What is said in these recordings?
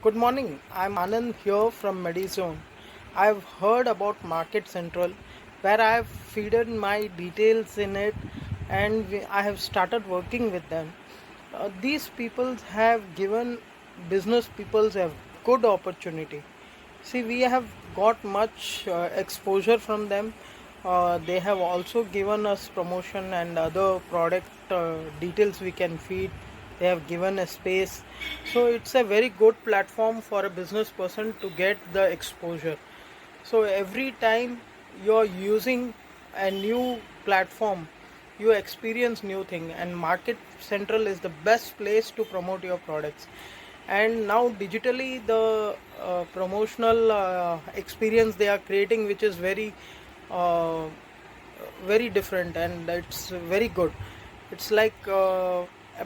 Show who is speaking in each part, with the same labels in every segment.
Speaker 1: Good morning. I'm Anand here from Medizone. I've heard about MarketCentral where I've fed my details in it and I have started working with them. These people have given business people a good opportunity. See, we have got much exposure from them. They have also given us promotion and other product details we can feed. They have given a space, so it's a very good platform for a business person to get the exposure. So every time you're using a new platform, you experience new thing, and Market Central is the best place to promote your products. And now digitally the promotional experience they are creating, which is uh, very different, and it's very good. It's like a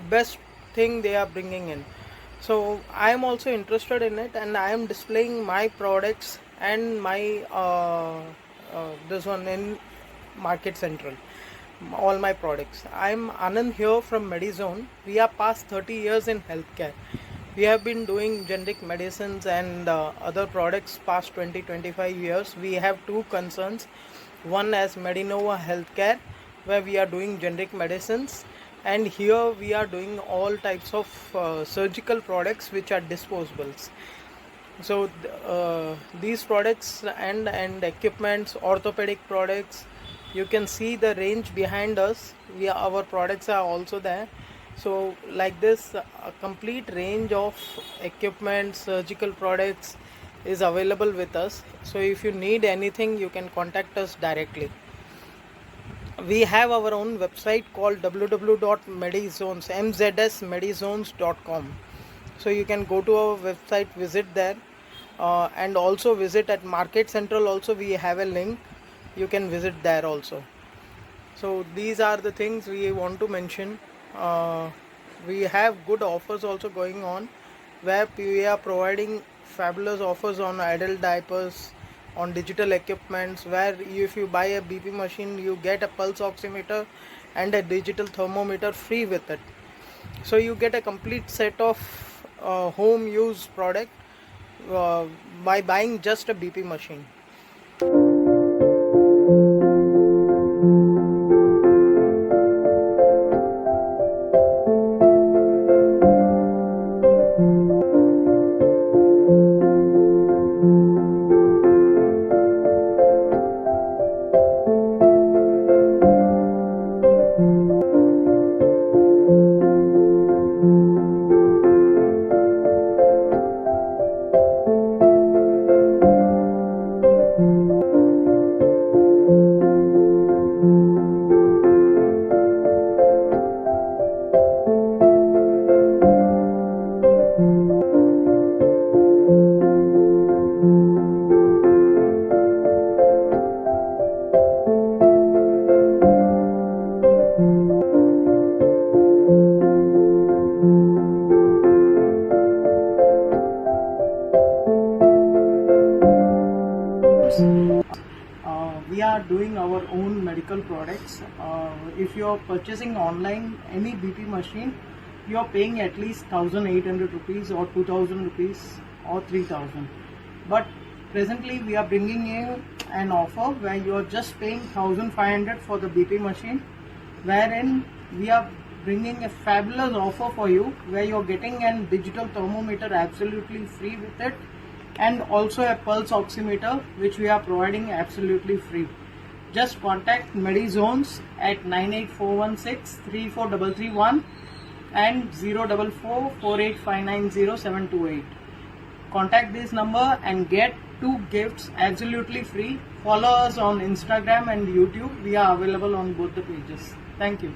Speaker 1: best thing they are bringing in. So I am also interested in it, and I am displaying my products and my this one in Market Central, all my products. I'm Anand here from Medizone. We are past 30 years in healthcare. We have been doing generic medicines and other products past 20-25 years. We have two concerns. One as Medinova Healthcare, where we are doing generic medicines, and here we are doing all types of surgical products which are disposables. So these products and equipments, orthopedic products, you can see the range behind us. Our products are also there. So like this, a complete range of equipment, surgical products is available with us. So if you need anything, you can contact us directly. We have our own website called www.medzsmedizones.com. So you can go to our website, visit there, and also visit at Market Central. Also we have a link, you can visit there also. So these are the things we want to mention. We have good offers also going on, where we are providing fabulous offers on adult diapers, on digital equipments, where if you buy a BP machine, you get a pulse oximeter and a digital thermometer free with it. So you get a complete set of home use product by buying just a BP machine. We are doing our own medical products. If you are purchasing online any BP machine, you are paying at least 1,800 rupees or 2,000 rupees or 3,000. But presently we are bringing you an offer where you are just paying 1,500 for the BP machine, wherein we are bringing a fabulous offer for you, where you are getting a digital thermometer absolutely free with it, and also a pulse oximeter which we are providing absolutely free. Just contact Medizones at 98416-34331 and 04448590728. Contact this number and get 2 gifts absolutely free. Follow us on Instagram and YouTube. We are available on both the pages. Thank you.